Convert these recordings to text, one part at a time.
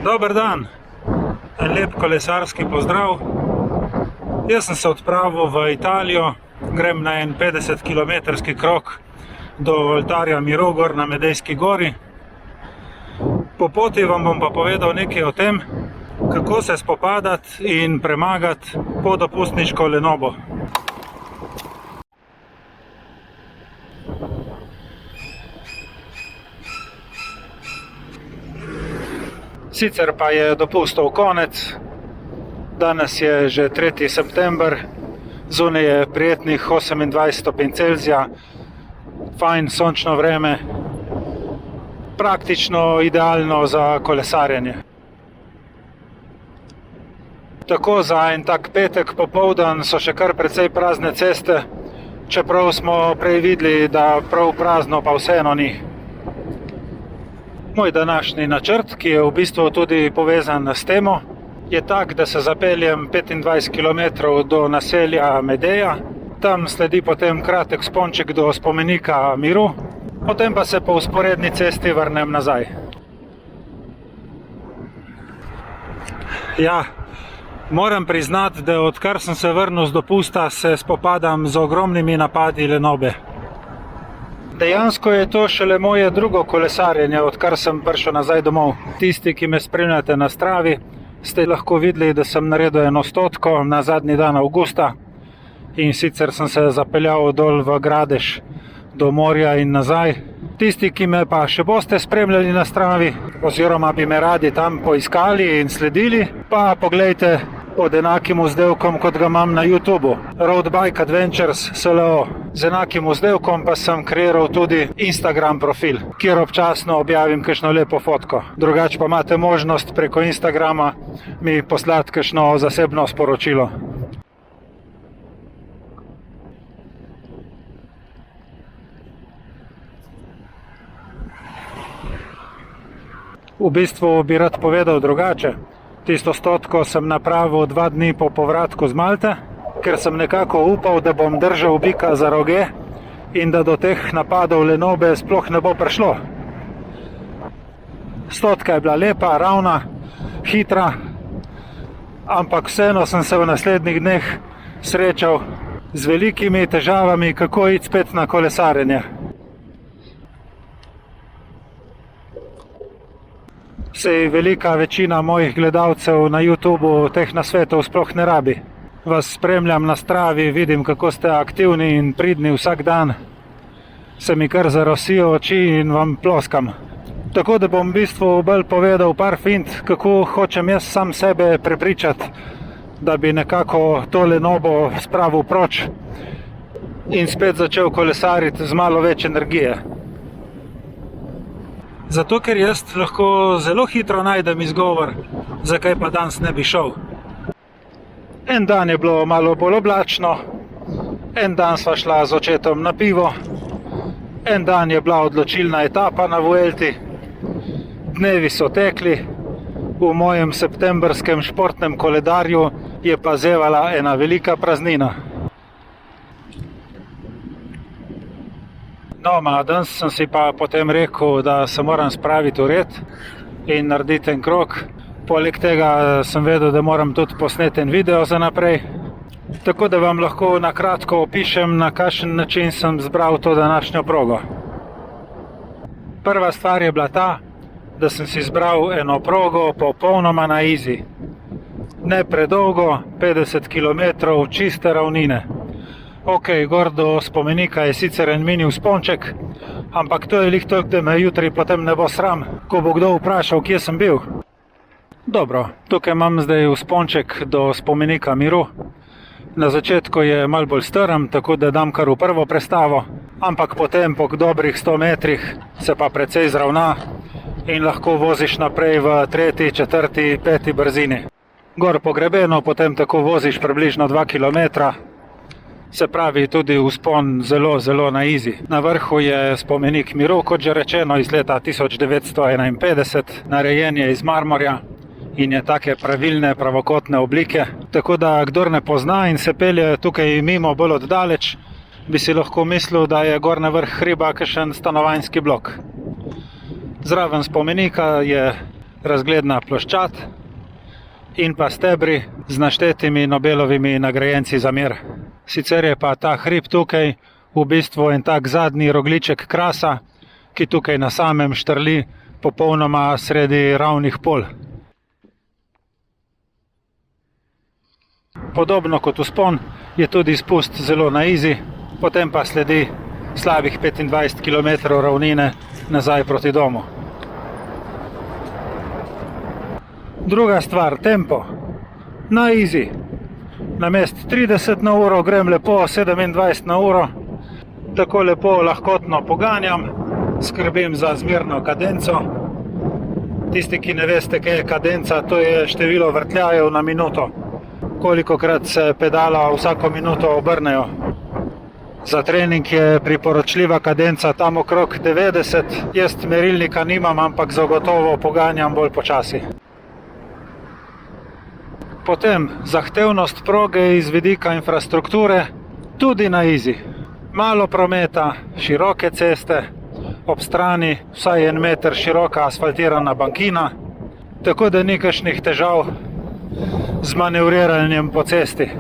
Dober dan, en lep kolesarski pozdrav. Jaz sem se odpravil v Italijo, grem na en 50-kilometrski krog do oltarja miru gor na Medejski gori. Po poti vam bom pa povedal nekaj o tem, kako se spopadati in premagati podopustniško lenobo. Sicer pa je dopustov konec, danes je že 3. september, zunaj je prijetnih 28 stopinj Celzija, fajn sončno vreme, praktično idealno za kolesarjenje. Tako za en tak petek popoldan so še kar precej prazne ceste, čeprav smo prej videli, da prav prazno pa vseeno ni. Moj današnji načrt, ki je v bistvu tudi povezan s temo, je tak, da se zapeljem 25 km do naselja Medeja, tam sledi potem kratek vzponček do spomenika miru, potem pa se po vzporedni cesti vrnem nazaj. Ja, moram priznati, da odkar sem se vrnil z dopusta, se spopadam z ogromnimi napadi lenobe. Dejansko je to šele moje drugo kolesarjenje, odkar sem prišel nazaj domov. Tisti, ki me spremljate na Stravi, ste lahko videli, da sem naredil 100 na zadnji dan avgusta in sicer sem se zapeljal dol v Gradež do morja in nazaj. Tisti, ki me pa še boste spremljali na Stravi oziroma bi me radi tam poiskali in sledili, pa poglejte pod enakim vzdevkom, kot ga imam na YouTubu, Road Bike Adventures SLO. Z enakim vzdevkom pa sem kreiral tudi Instagram profil, kjer občasno objavim kakšno lepo fotko. Drugače pa imate možnost preko Instagrama mi poslati kakšno zasebno sporočilo. V bistvu bi rad povedal drugače. Tisto 100 sem napravil 2 dni po povratku z Malte, ker sem nekako upal, da bom držal bika za roge in da do teh napadov lenobe sploh ne bo prišlo. 100 je bila lepa, ravna, hitra, ampak vseeno sem se v naslednjih dneh srečal z velikimi težavami, kako iti spet na kolesarjenje. Sej velika večina mojih gledalcev na YouTubu teh nasvetov sploh ne rabi. Vas spremljam na Stravi, vidim, kako ste aktivni in pridni vsak dan. Se mi kar zarosijo oči in vam ploskam. Tako da bom v bistvu bolj povedal par fint, kako hočem jaz sam sebe prepričati, da bi nekako to lenobo spravil proč in spet začel kolesariti z malo več energije. Zato, ker jaz lahko zelo hitro najdem izgovor, zakaj pa danes ne bi šel. En dan je bilo malo bolj oblačno, en dan sva šla z očetom na pivo, en dan je bila odločilna etapa na Vuelti, dnevi so tekli, v mojem septembrskem športnem koledarju je pa zevala ena velika praznina. No, danes sem si pa potem rekel, da se moram spraviti v red in narediti en krog. Poleg tega sem vedel, da moram tudi posneti en video za naprej. Tako da vam lahko na kratko opišem, na kakšen način sem zbral to današnjo progo. Prva stvar je bila ta, da sem si zbral eno progo popolnoma na easy. Ne predolgo, 50 km čiste ravnine. Ok, gor do spomenika je sicer en mini vzponček, ampak to je lih toliko, da me jutri potem ne bo sram, ko bo kdo vprašal, kje sem bil. Dobro, tukaj imam zdaj vzponček do spomenika miru. Na začetku je malo bolj strm, tako da dam kar v prvo prestavo, ampak potem po dobrih 100 metrih se pa precej zravna in lahko voziš naprej v 3., 4., 5. brzini. Gor po grebenu potem tako voziš približno 2 km. Se pravi, tudi vzpon zelo na easy. Na vrhu je spomenik miru, kot že rečeno, iz leta 1951, narejen je iz marmorja in je take pravilne pravokotne oblike. Tako da, kdor ne pozna in se pelje tukaj mimo bolj oddaleč, bi si lahko mislil, da je gor na vrh hriba kakšen stanovanjski blok. Zraven spomenika je razgledna ploščad in pa stebri z naštetimi Nobelovimi nagrajenci za mir. Sicer je pa ta hrib tukaj v bistvu en tak zadnji rogljiček krasa, ki tukaj na samem štrli popolnoma sredi ravnih pol. Podobno kot vzpon je tudi spust zelo na izi, potem pa sledi slabih 25 km ravnine nazaj proti domu. Druga stvar, tempo. Na izi. Namest 30 na uro grem lepo 27 na uro. Tako lepo lahkotno poganjam, skrbim za zmerno kadenco. Tisti, ki ne veste, kaj je kadenca, to je število vrtljajev na minuto. Kolikokrat se pedala vsako minuto obrnejo. Za trening je priporočljiva kadenca tam okrog 90. Jaz merilnika nimam, ampak zagotovo poganjam bolj počasi. Potem zahtevnost proge iz vidika infrastrukture tudi na izi. Malo prometa, široke ceste, ob strani vsaj 1 meter široka asfaltirana bankina, tako da ni kakšnih težav z manevriranjem po cesti.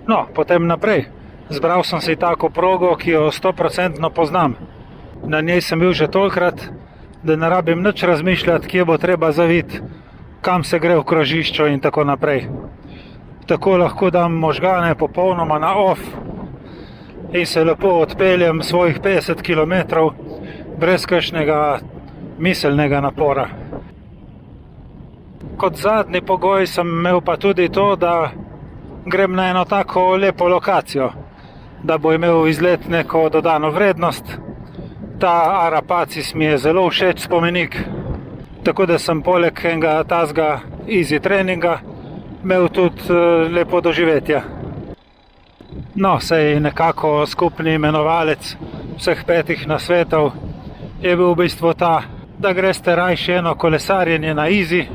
No, potem naprej. Zbral sem si tako progo, ki jo 100% poznam. Na njej sem bil že tolikrat, da ne rabim nič razmišljati, kje bo treba zaviti, kam se gre v krožišču in tako naprej. Tako lahko dam možgane popolnoma na off in se lepo odpeljem svojih 50 km brez kakšnega miselnega napora. Kot zadnji pogoj sem imel pa tudi to, da grem na eno tako lepo lokacijo, da bo imel izlet neko dodano vrednost. Ta Arapacis mi je zelo všeč spomenik, tako da sem poleg enega tazga easy treninga imel tudi lepo doživetje. No, sej nekako skupni imenovalec vseh 5 nasvetov je bil v bistvu ta, da greste rajši eno kolesarjenje na easy,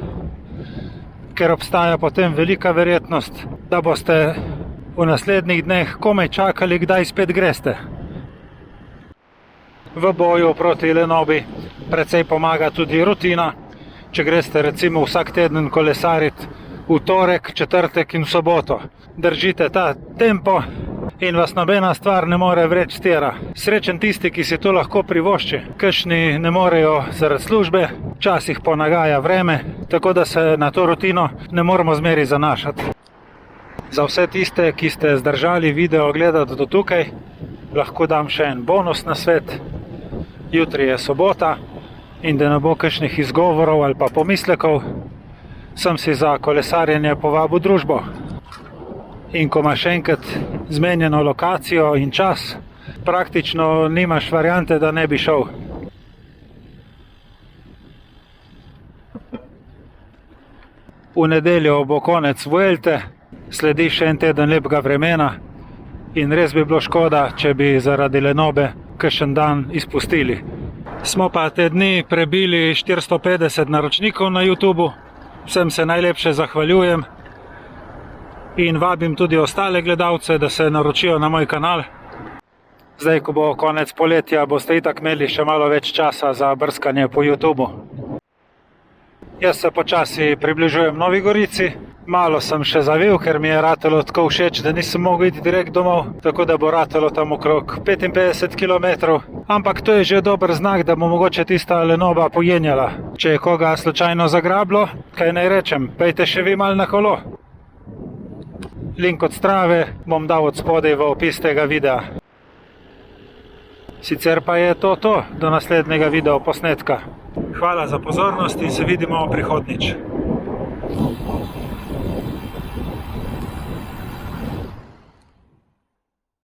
ker obstaja potem velika verjetnost, da boste v naslednjih dneh komaj čakali, kdaj spet greste. V boju proti lenobi precej pomaga tudi rutina. Če greste recimo vsak teden kolesariti v torek, četrtek in soboto, držite ta tempo in vas nobena stvar ne more vreči s tira. Srečen tisti, ki si to lahko privošči. Kakšni ne morejo zaradi službe, včasih ponagaja vreme, tako da se na to rutino ne moramo zmeri zanašati. Za vse tiste, ki ste zdržali video gledati do tukaj, lahko dam še en bonus na svet. Jutri je sobota in da ne bo kakšnih izgovorov ali pa pomislekov, sem si za kolesarjenje povabil družbo. In ko imaš enkrat zmenjeno lokacijo in čas, praktično nimaš variante, da ne bi šel. V nedeljo bo konec Vuelte, sledi še en teden lepega vremena in res bi bilo škoda, če bi zaradi lenobe kakšen dan izpustili. Smo pa te dni prebili 450 naročnikov na YouTubu, vsem se najlepše zahvaljujem in vabim tudi ostale gledalce, da se naročijo na moj kanal. Zdaj, ko bo konec poletja, boste itak imeli še malo več časa za brskanje po YouTubu. Jaz se počasi približujem Novi Gorici. Malo sem še zavil, ker mi je ratalo tako všeč, da nisem mogel iti direkt domov, tako da bo ratalo tam okrog 55 km. Ampak to je že dober znak, da bo mogoče tista lenoba pojenjala. Če je koga slučajno zagrablo, kaj naj rečem, pejte še vi mal na kolo. Link od Strave bom dal od spodaj v opis tega videa. Sicer pa je to, do naslednjega video posnetka. Hvala za pozornost in se vidimo prihodnjič.